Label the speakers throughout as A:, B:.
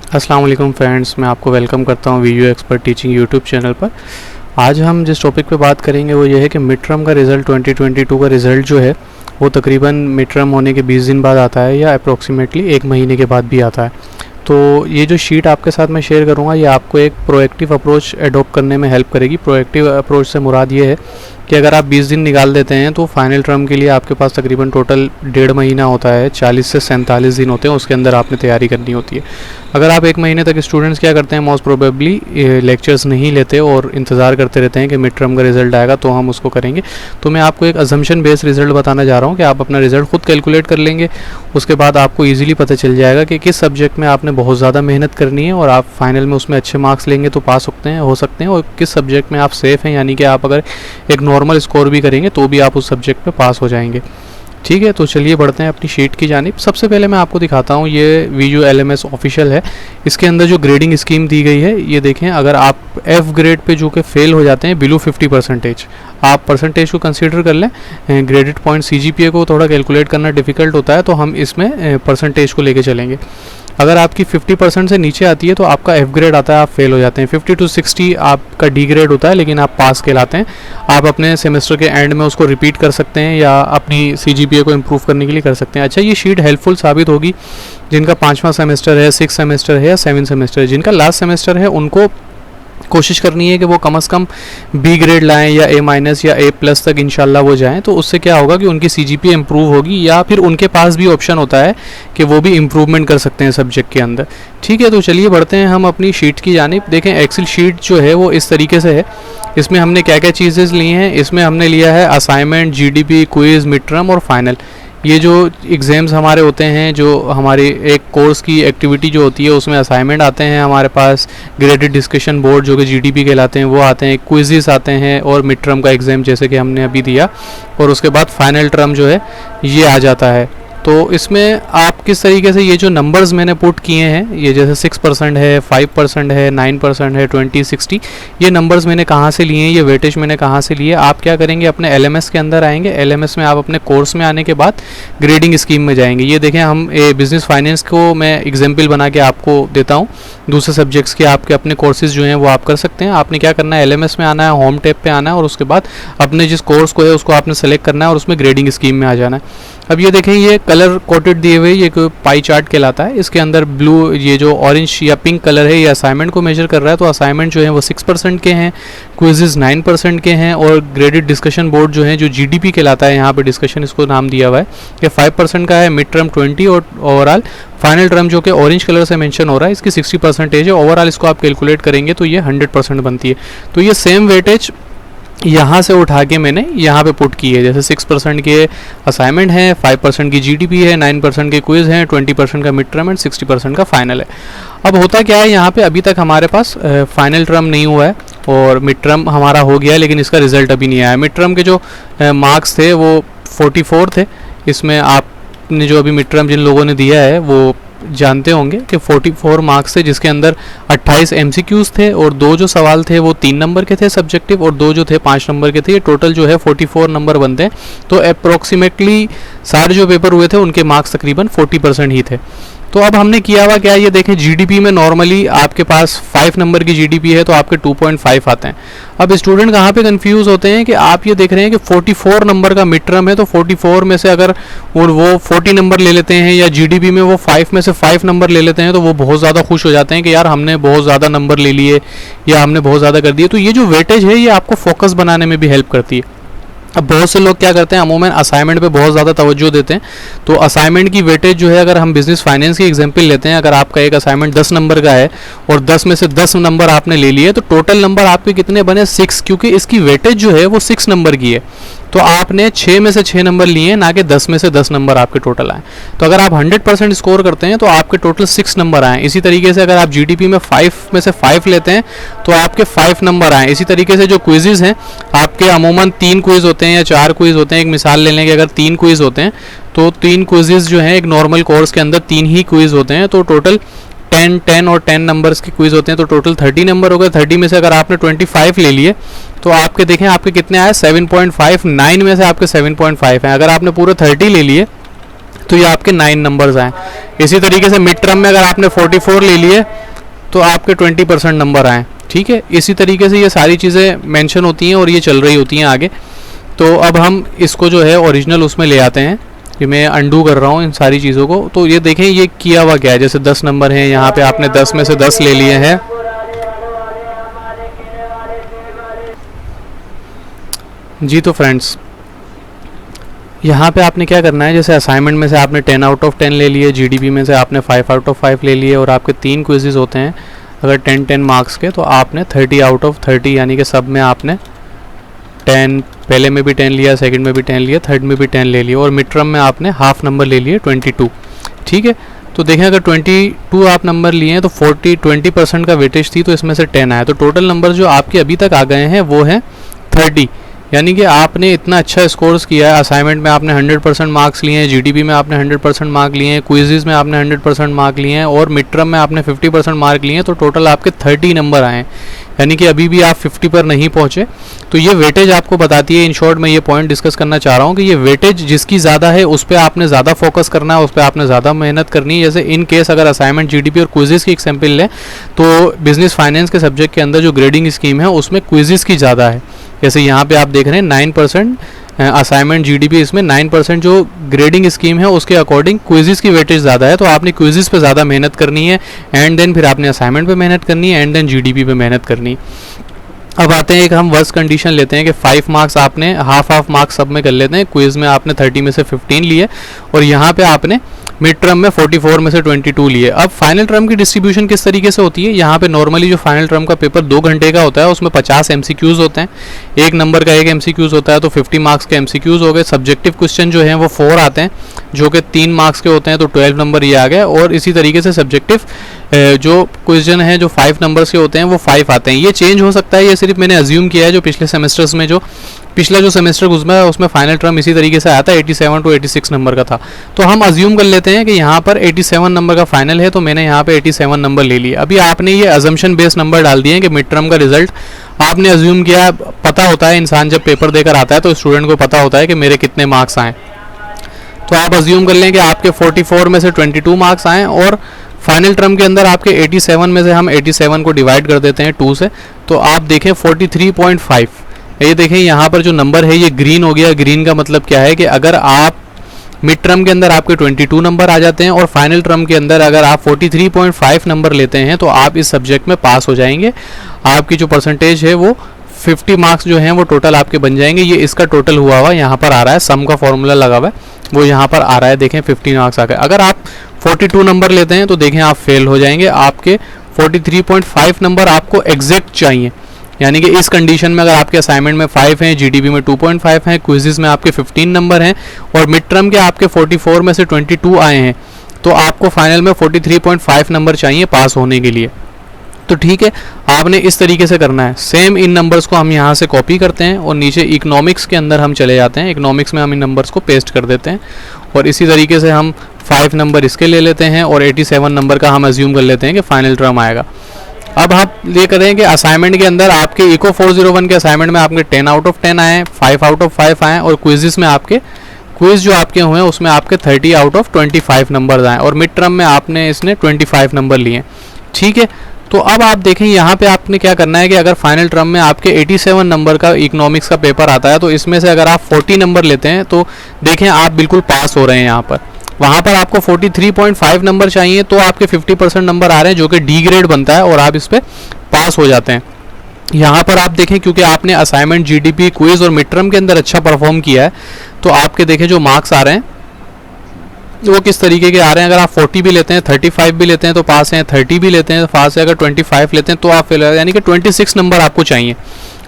A: अस्सलाम वालेकुम फ्रेंड्स, मैं आपको वेलकम करता हूं video expert teaching YouTube channel पर। आज हम जिस टॉपिक पे बात करेंगे वो ये है कि मिड टर्म का रिज़ल्ट 2022 का रिज़ल्ट जो है वो तकरीबन मिड टर्म होने के 20 दिन बाद आता है या अप्रॉक्सीमेटली 1 महीने के बाद भी आता है। तो ये जो शीट आपके साथ मैं शेयर करूँगा ये आपको एक प्रोएक्टिव अप्रोच अडॉप्ट करने में हेल्प करेगी। प्रोएक्टिव अप्रोच से मुराद ये है कि अगर आप 20 दिन निकाल देते हैं तो फाइनल टर्म के लिए आपके पास तकरीबन टोटल 1.5 महीना होता है, 40 से 47 दिन होते हैं, उसके अंदर आपने तैयारी करनी होती है। अगर आप 1 महीने तक स्टूडेंट्स क्या करते हैं, मोस्ट प्रोबेबली लेक्चर्स नहीं लेते और इंतज़ार करते रहते हैं कि मिड टर्म का रिज़ल्ट आएगा तो हम उसको करेंगे। तो मैं आपको एक अजम्पशन बेस्ड रिज़ल्ट बताना जा रहा हूँ कि आप अपना रिज़ल्ट खुद कैलकुलेट कर लेंगे। उसके बाद आपको ईजिली पता चल जाएगा कि किस सब्जेक्ट में आपने बहुत ज़्यादा मेहनत करनी है और आप फाइनल में उसमें अच्छे मार्क्स लेंगे तो पास हो सकते हैं और किस सब्जेक्ट में आप सेफ़ हैं, यानी कि आप अगर एक नॉर्मल स्कोर भी करेंगे तो भी आप उस सब्जेक्ट में पास हो जाएंगे। ठीक है, तो चलिए बढ़ते हैं अपनी शीट की जानिब। सबसे पहले मैं आपको दिखाता हूँ, ये वीडियो LMS ऑफिशियल है। इसके अंदर जो ग्रेडिंग स्कीम दी गई है ये देखें। अगर आप F ग्रेड पे जो कि फेल हो जाते हैं बिलो 50%, आप परसेंटेज को कंसीडर कर लें। ग्रेडेड पॉइंट CGPA को थोड़ा कैलकुलेट करना डिफ़िकल्ट होता है तो हम इसमें परसेंटेज को लेके चलेंगे। अगर आपकी 50% से नीचे आती है तो आपका F ग्रेड आता है, आप फेल हो जाते हैं। 50 to 60 आपका D ग्रेड होता है लेकिन आप पास कहलाते हैं। आप अपने सेमेस्टर के एंड में उसको रिपीट कर सकते हैं या अपनी CGPA को इम्प्रूव करने के लिए कर सकते हैं। अच्छा, ये शीट हेल्पफुल साबित होगी जिनका 5वां सेमेस्टर है, 6 सेमेस्टर है या 7 सेमेस्टर है। जिनका लास्ट सेमेस्टर है उनको कोशिश करनी है कि वो कम से कम B ग्रेड लाएं या A- या A+ तक इंशाल्लाह वो जाएं। तो उससे क्या होगा कि उनकी CGPA इम्प्रूव होगी या फिर उनके पास भी ऑप्शन होता है कि वो भी इम्प्रूवमेंट कर सकते हैं सब्जेक्ट के अंदर। ठीक है, तो चलिए बढ़ते हैं हम अपनी शीट की जानिब। देखें, एक्सेल शीट जो है वो इस तरीके से है। इसमें हमने क्या क्या चीज़ें ली हैं, इसमें हमने लिया है assignment, GDP, quiz, mid term और फाइनल। ये जो एग्ज़ाम्स हमारे होते हैं, जो हमारे एक कोर्स की एक्टिविटी जो होती है उसमें असाइनमेंट आते हैं हमारे पास, ग्रेडेड डिस्कशन बोर्ड जो कि GDP कहलाते हैं वो आते हैं, क्विज़ेस आते हैं और मिड टर्म का एग्ज़ाम जैसे कि हमने अभी दिया, और उसके बाद फाइनल टर्म जो है ये आ जाता है। तो इसमें आप किस तरीके से ये जो नंबर्स मैंने पुट किए हैं, ये जैसे 6% है, 5% है, 9% है, 20, 60, ये नंबर्स मैंने कहाँ से लिए हैं, ये वेटेज मैंने कहाँ से लिए। आप क्या करेंगे, अपने LMS के अंदर आएंगे। LMS में आप अपने कोर्स में आने के बाद ग्रेडिंग स्कीम में जाएंगे। ये देखें, हम बिजनेस फाइनेंस को मैं एग्जाम्पल बना के आपको देता हूँ। दूसरे सब्जेक्ट्स के आपके अपने कोर्सेज जो हैं वो आप कर सकते हैं। आपने क्या करना है, LMS में आना है, होम टैब पे आना है और उसके बाद अपने जिस कोर्स को है उसको आपने सेलेक्ट करना है और उसमें ग्रेडिंग स्कीम में आ जाना है। अब ये देखें, ये कलर कोटेड दिए हुए ये कोई पाई चार्ट कहलाता है। इसके अंदर ब्लू, ये जो ऑरेंज या पिंक कलर है ये असाइनमेंट को मेजर कर रहा है। तो असाइनमेंट जो है वो 6% के हैं, क्विज़ेस 9% के हैं और ग्रेडेड डिस्कशन बोर्ड जो है जो GDP कहलाता है, यहाँ पे डिस्कशन इसको नाम दिया हुआ है, ये 5% का है। मिड टर्म 20 और ओवरऑल फाइनल टर्म जो कि ऑरेंज कलर से मेंशन हो रहा है इसकी 60% है। ओवरऑल इसको आप कैलकुलेट करेंगे तो ये 100% बनती है। तो ये सेम वेटेज यहाँ से उठा के मैंने यहाँ पे पुट की है। जैसे 6% के असाइनमेंट है, 5% की GDP है, 9% के क्विज़ हैं, 20% का मिड टर्म एंड 60% का फाइनल है। अब होता क्या है, यहाँ पे अभी तक हमारे पास फाइनल टर्म नहीं हुआ है और मिड टर्म हमारा हो गया है लेकिन इसका रिज़ल्ट अभी नहीं आया। मिड टर्म के जो मार्क्स थे वो 44 थे। इसमें आपने जो अभी मिड टर्म जिन लोगों ने दिया है वो जानते होंगे कि 44 मार्क्स थे, जिसके अंदर 28 MCQs थे और 2 जो सवाल थे वो 3 नंबर के थे सब्जेक्टिव और 2 जो थे 5 नंबर के थे। ये टोटल जो है 44 नंबर बनते हैं। तो अप्रोक्सीमेटली सारे जो पेपर हुए थे उनके मार्क्स तकरीबन 40% ही थे। तो अब हमने किया हुआ क्या है, ये देखें, GDP में नॉर्मली आपके पास 5 नंबर की GDP है तो आपके 2.5 आते हैं। अब स्टूडेंट कहाँ पे कंफ्यूज होते हैं कि आप ये देख रहे हैं कि 44 नंबर का मिड टर्म है तो 44 में से अगर वो 40 नंबर ले लेते हैं या GDP में वो 5 में से 5 नंबर ले लेते हैं तो वो बहुत ज़्यादा खुश हो जाते हैं कि यार हमने बहुत ज़्यादा नंबर ले लिए या हमने बहुत ज़्यादा कर दिए। तो ये जो वेटेज है ये आपको फोकस बनाने में भी हेल्प करती है। अब बहुत से लोग क्या करते हैं, अमूमन असाइनमेंट पे बहुत ज़्यादा तवज्जो देते हैं। तो असाइनमेंट की वेटेज जो है, अगर हम बिजनेस फाइनेंस की एग्जांपल लेते हैं, अगर आपका एक असाइनमेंट 10 नंबर का है और 10 में से 10 नंबर आपने ले लिए तो टोटल नंबर आपके कितने बने, 6, क्योंकि इसकी वेटेज जो है वो 6 नंबर की है। तो आपने 6 में से 6 नंबर लिए, ना कि 10 में से 10 नंबर आपके टोटल आए। तो अगर आप 100% स्कोर करते हैं तो आपके टोटल 6 नंबर आए। इसी तरीके से अगर आप GDP में 5 में से 5 लेते हैं तो आपके 5 नंबर आए। इसी तरीके से जो क्विज़ेस हैं आपके अमूमन 3 क्विज़ होते हैं या 4 क्विज़ होते हैं। एक मिसाल ले लें कि अगर 3 क्विज़ होते हैं तो 3 क्विज़ेस जो हैं एक नॉर्मल कोर्स के अंदर 3 ही क्विज़ होते हैं तो टोटल 10 और 10 नंबर्स के क्विज़ होते हैं तो टोटल 30 नंबर हो गए। 30 में से अगर आपने 25 ले लिए तो आपके देखें आपके कितने आए, 7.5। 9 में से आपके 7.5 हैं। अगर आपने पूरे 30 ले लिए तो ये आपके 9 नंबर्स आए। इसी तरीके से मिड टर्म में अगर आपने 44 ले लिए तो आपके 20% नंबर आए, ठीक है। इसी तरीके से ये सारी चीज़ें मेंशन होती हैं और ये चल रही होती हैं आगे। तो अब हम इसको जो है ओरिजिनल उसमें ले आते हैं, कि मैं अंडू कर रहा हूँ इन सारी चीज़ों को। तो ये देखें ये किया हुआ क्या है, जैसे 10 नंबर हैं, यहाँ पे आपने 10 में से 10 ले लिए हैं। जी तो फ्रेंड्स, यहाँ पे आपने क्या करना है, जैसे असाइनमेंट में से आपने 10 आउट ऑफ 10 ले लिए, जीडीपी में से आपने 5 आउट ऑफ 5 ले लिए, और आपके 3 क्विज़ेस होते हैं अगर 10-10 मार्क्स के, तो आपने 30 आउट ऑफ 30, यानी कि सब में आपने 10, पहले में भी 10 लिया, सेकंड में भी 10 लिया, थर्ड में भी 10 ले लिया, और मिड टर्म में आपने हाफ नंबर ले लिए 22, ठीक है। तो देखें अगर 22 आप नंबर लिए हैं तो 20% का वेटेज थी, तो इसमें से 10 आया, तो टोटल नंबर जो आपके अभी तक आ गए हैं वो है 30। यानी कि आपने इतना अच्छा स्कोर्स किया है। असाइनमेंट में आपने 100% मार्क्स लिए हैं, जीडीपी में आपने 100% मार्क लिए हैं, क्विज़ेस में आपने 100% मार्क लिए हैं, और मिड टर्म में आपने 50% मार्क लिए हैं, तो टोटल आपके 30 नंबर आए हैं। यानी कि अभी भी आप 50 पर नहीं पहुँचे। तो ये वेटेज आपको बताती है। इन शॉर्ट मैं ये पॉइंट डिस्कस करना चाह रहा हूँ कि ये वेटेज जिसकी ज़्यादा है उस पर आपने ज़्यादा फोकस करना है, उस पर आपने ज़्यादा मेहनत करनी है। जैसे इन केस अगर असाइनमेंट, जीडीपी और क्विज़ेस की एग्जाम्पल लें तो बिजनेस फाइनेंस के सब्जेक्ट के अंदर जो ग्रेडिंग स्कीम है उसमें क्विज़ेस की ज़्यादा है। जैसे यहाँ पे आप देख रहे हैं 9% असाइनमेंट, जीडीपी, इसमें 9% जो ग्रेडिंग स्कीम है उसके अकॉर्डिंग क्विज़ेस की वेटेज ज़्यादा है। तो आपने क्विज़ेस पे ज़्यादा मेहनत करनी है, एंड देन फिर आपने असाइनमेंट पे मेहनत करनी है, एंड देन जीडीपी पे मेहनत करनी है। अब आते हैं, एक हम वर्स्ट कंडीशन लेते हैं कि 5 मार्क्स आपने हाफ मार्क्स सब में कर लेते हैं। क्विज़ में आपने 30 में से 15 लिए, और यहाँ पे आपने मिड टर्म में 44 में से 22 लिए। अब फाइनल टर्म की डिस्ट्रीब्यूशन किस तरीके से होती है, यहाँ पे नॉर्मली जो फाइनल टर्म का पेपर 2 घंटे का होता है उसमें 50 MCQs होते हैं, 1 नंबर का 1 MCQs होता है, तो 50 मार्क्स के MCQs हो गए। सब्जेक्टिव क्वेश्चन जो हैं वो 4 आते हैं जो कि 3 मार्क्स के होते हैं, तो 12 नंबर ये आ गए। और इसी तरीके से सब्जेक्टिव जो क्वेश्चन है जो 5 नंबर्स के होते हैं वो 5 आते हैं। ये चेंज हो सकता है, ये सिर्फ मैंने अज्यूम किया है। जो पिछले सेमेस्टर्स में जो पिछला जो सेमेस्टर गुजरा उसमें फाइनल टर्म इसी तरीके से आया था, 87 to 86 नंबर का था। तो हम अज्यूम कर लेते हैं कि यहाँ पर 87 नंबर का फाइनल है, तो मैंने यहाँ पे 87 नंबर ले लिए। अभी आपने ये अजम्पशन बेस्ड नंबर डाल दिए कि मिड टर्म का रिजल्ट आपने अज्यूम किया। पता होता है इंसान जब पेपर देकर आता है तो स्टूडेंट को पता होता है कि मेरे कितने मार्क्स आए। तो आप अज्यूम कर लें कि आपके 44 में से 22 मार्क्स आए, और फाइनल टर्म के अंदर आपके 87 में से हम 87 को डिवाइड कर देते हैं 2 से, तो आप देखें 43.5। ये देखें यहाँ पर जो नंबर है ये ग्रीन हो गया। ग्रीन का मतलब क्या है कि अगर आप मिड टर्म के अंदर आपके 22 नंबर आ जाते हैं और फाइनल टर्म के अंदर अगर आप 43.5 नंबर लेते हैं तो आप इस सब्जेक्ट में पास हो जाएंगे। आपकी जो परसेंटेज है वो 50 मार्क्स जो हैं वो टोटल आपके बन जाएंगे। ये इसका टोटल हुआ हुआ यहाँ पर आ रहा है, सम का फॉर्मूला लगा हुआ है वो यहाँ पर आ रहा है। देखें 50 मार्क्स आ गए। अगर आप 42 नंबर लेते हैं तो देखें आप फेल हो जाएंगे। आपके 43.5 नंबर आपको एग्जैक्ट चाहिए। यानी कि इस कंडीशन में अगर आपके असाइनमेंट में 5 हैं, जीडीपी में 2.5 हैं, क्विज़ेस में आपके 15 नंबर हैं, और मिड टर्म के आपके 44 में से 22 आए हैं, तो आपको फाइनल में 43.5 नंबर चाहिए पास होने के लिए। तो ठीक है, आपने इस तरीके से करना है। सेम इन नंबर्स को हम यहाँ से कॉपी करते हैं और नीचे इकोनॉमिक्स के अंदर हम चले जाते हैं। इकोनॉमिक्स में हम इन नंबर्स को पेस्ट कर देते हैं, और इसी तरीके से हम 5 नंबर इसके ले लेते हैं, और 87 नंबर का हम अज्यूम कर लेते हैं कि फाइनल टर्म आएगा। अब आप ये करें कि असाइनमेंट के अंदर आपके इको 401 के असाइनमेंट में आपके 10 आउट ऑफ 10 आए, 5 आउट ऑफ 5 आए, और क्विज़ेस में आपके क्विज़ जो आपके हुए हैं उसमें आपके 30 आउट ऑफ 25 नंबर आए, और मिड टर्म में आपने इसने 25 नंबर लिए। ठीक है, तो अब आप देखें यहाँ पे आपने क्या करना है कि अगर फाइनल टर्म में आपके 87 नंबर का इकोनॉमिक्स का पेपर आता है तो इसमें से अगर आप 40 नंबर लेते हैं तो देखें आप बिल्कुल पास हो रहे हैं। यहाँ पर वहाँ पर आपको 43.5 नंबर चाहिए, तो आपके 50% नंबर आ रहे हैं जो कि डी ग्रेड बनता है, और आप इस पर पास हो जाते हैं। यहाँ पर आप देखें क्योंकि आपने असाइनमेंट, जीडीपी, क्विज और मिड टर्म के अंदर अच्छा परफॉर्म किया है, तो आपके देखें जो मार्क्स आ रहे हैं वो किस तरीके के आ रहे हैं। अगर आप 40 भी लेते हैं, 35 भी लेते हैं तो पास हैं, 30 भी लेते हैं तो पास है, अगर 25 लेते हैं तो आप फेल, यानी कि 26 नंबर आपको चाहिए।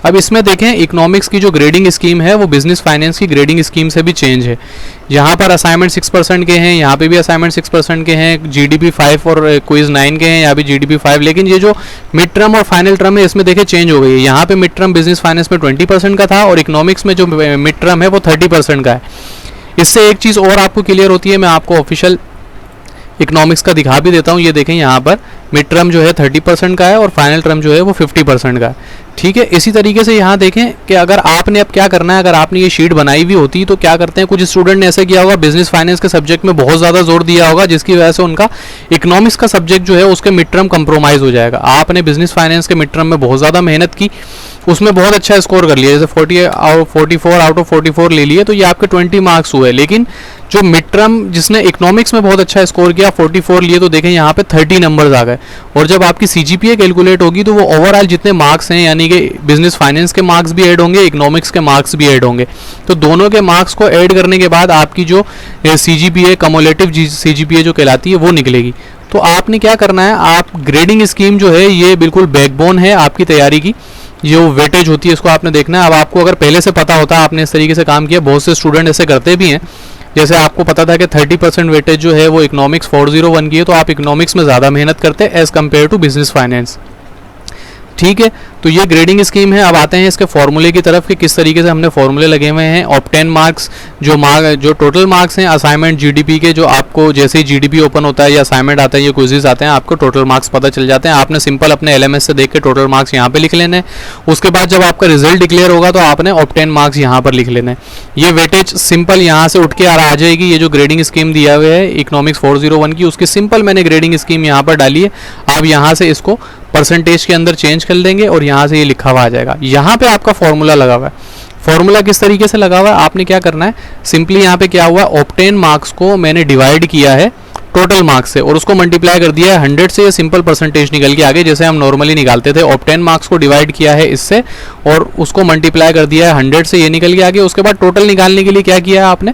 A: अब इसमें देखें इकोनॉमिक्स की जो ग्रेडिंग स्कीम है वो बिजनेस फाइनेंस की ग्रेडिंग स्कीम से भी चेंज है। यहाँ पर असाइनमेंट 6% के हैं, यहाँ पे भी असाइनमेंट 6% के हैं, जीडीपी 5 और क्विज 9 के हैं, यहाँ भी जीडीपी 5। लेकिन ये जो मिड टर्म और फाइनल टर्म है इसमें देखें चेंज हो गई है। यहाँ पे मिड टर्म बिजनेस फाइनेंस में 20% का था, और इकोनॉमिक्स में जो मिड टर्म है वो 30% का है। इससे एक चीज़ और आपको क्लियर होती है, मैं आपको ऑफिशियल इकोनॉमिक्स का दिखा भी देता हूँ। ये देखें यहाँ पर मिड टर्म जो है 30% का है और फाइनल टर्म जो है वो 50% का है। ठीक है, इसी तरीके से यहाँ देखें कि अगर आपने अब क्या करना है, अगर आपने ये शीट बनाई हुई होती तो क्या करते हैं, कुछ स्टूडेंट ने ऐसे किया होगा, बिजनेस फाइनेंस के सब्जेक्ट में बहुत ज़्यादा जोर दिया होगा, जिसकी वजह से उनका इकोनॉमिक्स का सब्जेक्ट जो है उसके मिड टर्म कंप्रोमाइज़ हो जाएगा। आपने बिजनेस फाइनेंस के मिड टर्म में बहुत ज़्यादा मेहनत की, उसमें बहुत अच्छा स्कोर कर लिया, जैसे 44 आउट ऑफ 44 ले लिए, तो ये आपके 20 मार्क्स हुए। लेकिन जो मिड टर्म जिसने इकोनॉमिक्स में बहुत अच्छा स्कोर किया 44 लिए, तो देखें यहाँ पे 30 नंबर्स आ गए। और जब आपकी सीजीपीए कैलकुलेट होगी तो वो ओवरऑल जितने मार्क्स हैं, यानी कि बिजनेस फाइनेंस के मार्क्स भी ऐड होंगे, इकोनॉमिक्स के मार्क्स भी ऐड होंगे, तो दोनों के मार्क्स को ऐड करने के बाद आपकी जो सीजीपीए कम्युलेटिव सीजीपीए जो कहलाती है वो निकलेगी। तो आपने क्या करना है, आप ग्रेडिंग स्कीम जो है ये बिल्कुल बैकबोन है आपकी तैयारी की। जो वेटेज होती है इसको आपने देखना है। अब आपको अगर पहले से पता होता, आपने इस तरीके से काम किया, बहुत से स्टूडेंट ऐसे करते भी हैं, जैसे आपको पता था कि 30% वेटेज जो है वो इकोनॉमिक्स 401 की है, तो आप इकोनॉमिक्स में ज़्यादा मेहनत करते हैं as compare to business finance. ठीक है, तो ये ग्रेडिंग स्कीम है। अब आते हैं इसके फॉर्मूले की तरफ कि किस तरीके से हमने फॉर्मूले लगे हुए हैं। ऑब्टेन मार्क्स जो टोटल मार्क्स हैं असाइनमेंट जीडीपी के, जो आपको जैसे ही जीडीपी ओपन होता है या असाइनमेंट आता है या क्विज़ेस आते हैं, आपको टोटल मार्क्स पता चल जाते हैं। आपने सिंपल अपने एलएमएस से देख के टोटल मार्क्स यहाँ पे लिख लेने हैं। उसके बाद जब आपका रिजल्ट डिक्लेयर होगा तो आपने ऑब्टेन मार्क्स यहाँ पर लिख लेने हैं। ये वेटेज सिंपल यहाँ से उठ के आ जाएगी। ये जो ग्रेडिंग स्कीम दिया हुआ है इकोनॉमिक्स 401 की, उसकी सिंपल मैंने ग्रेडिंग स्कीम यहाँ पर डाली है। आप यहाँ से इसको परसेंटेज के अंदर चेंज कर देंगे और यहाँ से ये लिखा हुआ आ जाएगा। यहाँ पे आपका फॉर्मूला लगा हुआ है। फॉर्मूला किस तरीके से लगा हुआ है, आपने क्या करना है, सिंपली यहाँ पे क्या हुआ, ऑब्टेन मार्क्स को मैंने डिवाइड किया है टोटल मार्क्स से और उसको मल्टीप्लाई कर दिया है 100 से। ये सिंपल परसेंटेज निकल के आगे, जैसे हम नॉर्मली निकालते थे। ऑब्टेन मार्क्स को डिवाइड किया है इससे और उसको मल्टीप्लाई कर दिया है 100 से, ये निकल के आगे। उसके बाद टोटल निकालने के लिए क्या किया है आपने,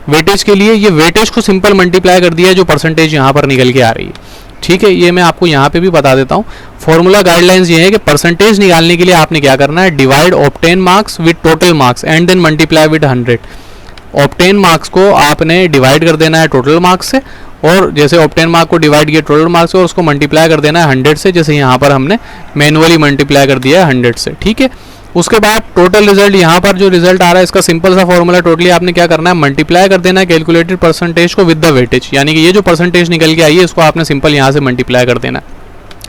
A: वेटेज के लिए ये वेटेज को सिंपल मल्टीप्लाई कर दिया है, जो परसेंटेज यहाँ पर निकल के आ रही है। ठीक है, ये मैं आपको यहाँ पे भी बता देता हूँ। फॉर्मूला गाइडलाइंस ये है कि परसेंटेज निकालने के लिए आपने क्या करना है, divide obtain marks with total marks and then multiply with 100। Obtain marks को आपने डिवाइड कर देना है टोटल मार्क्स से, और जैसे ऑब्टेन मार्क को डिवाइड किया टोटल मार्क्स से और उसको मल्टीप्लाई कर देना है 100 से, जैसे यहाँ पर हमने मैनुअली मल्टीप्लाई कर दिया है 100 से। ठीक है, उसके बाद टोटल रिजल्ट, यहाँ पर जो रिजल्ट आ रहा है इसका सिंपल सा फॉर्मूला, टोटली आपने क्या करना है, मल्टीप्लाई कर देना है कैलकुलेटेड परसेंटेज को विद द वेटेज, यानी कि ये जो परसेंटेज निकल के आई है इसको आपने सिंपल यहाँ से मल्टीप्लाई कर देना है।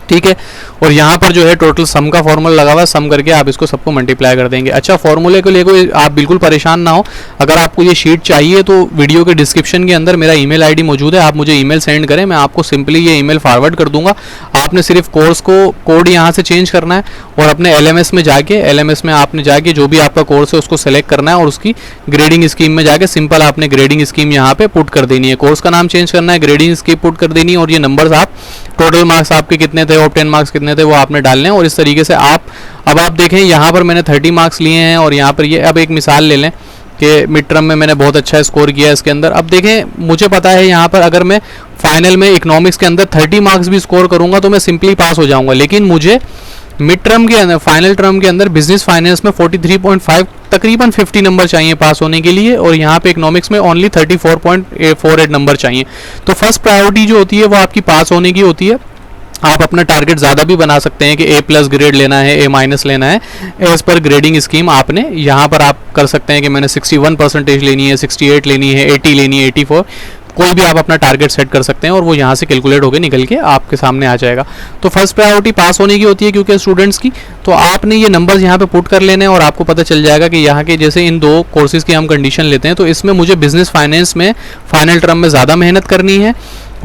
A: ठीक है, और यहाँ पर जो है टोटल सम का फॉर्मूला लगा हुआ है, सम करके आप इसको सबको मल्टीप्लाई कर देंगे। अच्छा, फॉर्मूले को लेकर आप बिल्कुल परेशान ना हो। अगर आपको ये शीट चाहिए तो वीडियो के डिस्क्रिप्शन के अंदर मेरा ईमेल आईडी मौजूद है, आप मुझे ईमेल सेंड करें, मैं आपको सिंपली ये ईमेल फॉरवर्ड कर दूंगा। आपने सिर्फ कोर्स को कोड यहाँ से चेंज करना है और अपने एलएमएस में जाके, एलएमएस में आपने जाके जो भी आपका कोर्स है उसको सेलेक्ट करना है और उसकी ग्रेडिंग स्कीम में जाके सिंपल आपने ग्रेडिंग स्कीम यहाँ पे पुट कर देनी है। कोर्स का नाम चेंज करना है, ग्रेडिंग स्कीम पुट कर देनी है और ये नंबर्स आप टोटल मार्क्स आपके कितने थे, ऑब्टेन मार्क्स कितने थे, वो आपने डालने हैं। और इस तरीके से अब आप देखें यहाँ पर मैंने 30 मार्क्स लिए हैं और यहाँ पर ये, अब एक मिसाल ले लें कि मिड टर्म में मैंने बहुत अच्छा स्कोर किया है इसके अंदर। अब देखें, मुझे पता है यहाँ पर अगर मैं फाइनल में इकोनॉमिक्स के अंदर 30 मार्क्स भी स्कोर करूँगा तो मैं सिंपली पास हो जाऊँगा, लेकिन मुझे मिड टर्म के अंदर, फाइनल टर्म के अंदर बिजनेस फाइनेंस में 43.5 तकरीबन 50 नंबर चाहिए पास होने के लिए, और यहाँ पे इकोनॉमिक्स में ओनली 34.48 नंबर चाहिए। तो फर्स्ट प्रायोरिटी जो होती है वो आपकी पास होने की होती है। आप अपना टारगेट ज़्यादा भी बना सकते हैं कि A+ ग्रेड लेना है, A- लेना है, एज पर ग्रेडिंग स्कीम आपने यहाँ पर आप कर सकते हैं कि मैंने 61% लेनी है, 68 लेनी है, 80 लेनी है, 84, कोई भी आप अपना टारगेट सेट कर सकते हैं और वो यहाँ से कैलकुलेट होकर निकल के आपके सामने आ जाएगा। तो फर्स्ट प्रायोरिटी पास होने की होती है क्योंकि स्टूडेंट्स की, तो आपने ये नंबर्स यहाँ पे पुट कर लेने हैं और आपको पता चल जाएगा कि यहाँ के जैसे इन दो कोर्सेज़ की हम कंडीशन लेते हैं तो इसमें मुझे बिजनेस फाइनेंस में फाइनल टर्म में ज़्यादा मेहनत करनी है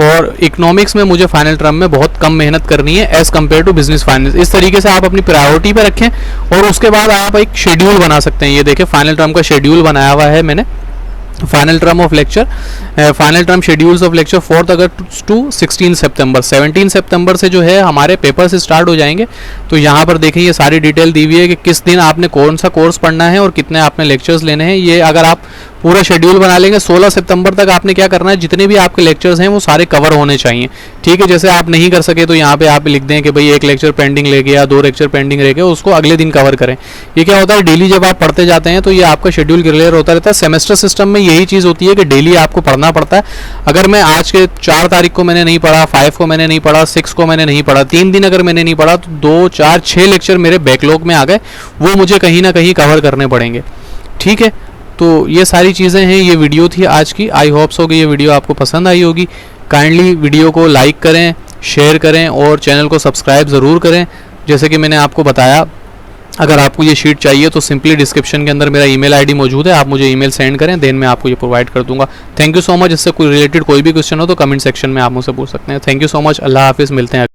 A: और इकोनॉमिक्स में मुझे फाइनल टर्म में बहुत कम मेहनत करनी है as compare to business finance. इस तरीके से आप अपनी प्रायोरिटी पे रखें और उसके बाद आप एक शेड्यूल बना सकते हैं। ये देखिए फाइनल टर्म का शेड्यूल बनाया हुआ है मैंने, final term of lecture, final term schedules of lecture 4 अगस्त टू 16 सितंबर। 17 सितंबर से जो है हमारे पेपर्स स्टार्ट हो जाएंगे। तो यहाँ पर देखें ये सारी डिटेल दी हुई है कि किस दिन आपने कौन सा कोर्स पढ़ना है और कितने आपने लेक्चर्स लेने हैं। ये अगर आप पूरा शेड्यूल बना लेंगे 16 सितंबर तक आपने क्या करना है, जितने भी आपके लेक्चर्स हैं वो सारे कवर होने चाहिए। ठीक है, जैसे आप नहीं कर सके तो यहाँ पे आप लिख दें कि भाई एक लेक्चर पेंडिंग ले गया, 2 लेक्चर पेंडिंग रह गए, उसको अगले दिन कवर करें। ये क्या होता है, डेली जब आप पढ़ते जाते हैं तो ये आपका शेड्यूल क्लियर होता रहता है। सेमेस्टर सिस्टम में यही चीज़ होती है कि डेली आपको पढ़ना पड़ता है। अगर मैं आज के 4 तारीख को मैंने नहीं पढ़ा, 5 को मैंने नहीं पढ़ा, 6 को मैंने नहीं पढ़ा, 3 दिन अगर मैंने नहीं पढ़ा तो 2, 4, 6 लेक्चर मेरे बैकलॉग में आ गए, वो मुझे कहीं ना कहीं कवर करने पड़ेंगे। ठीक है, तो ये सारी चीज़ें हैं। ये वीडियो थी आज की। आई होप सो कि ये वीडियो आपको पसंद आई होगी। काइंडली वीडियो को लाइक करें, शेयर करें और चैनल को सब्सक्राइब ज़रूर करें। जैसे कि मैंने आपको बताया, अगर आपको ये शीट चाहिए तो सिंपली डिस्क्रिप्शन के अंदर मेरा ईमेल आईडी मौजूद है, आप मुझे ईमेल सेंड करें, देन मैं आपको ये प्रोवाइड कर दूंगा। Thank you so much. इससे कोई रिलेटेड कोई भी क्वेश्चन हो तो कमेंट सेक्शन में आप मुझसे पूछ सकते हैं। Thank you so much. अल्लाह हाफिज़। मिलते हैं।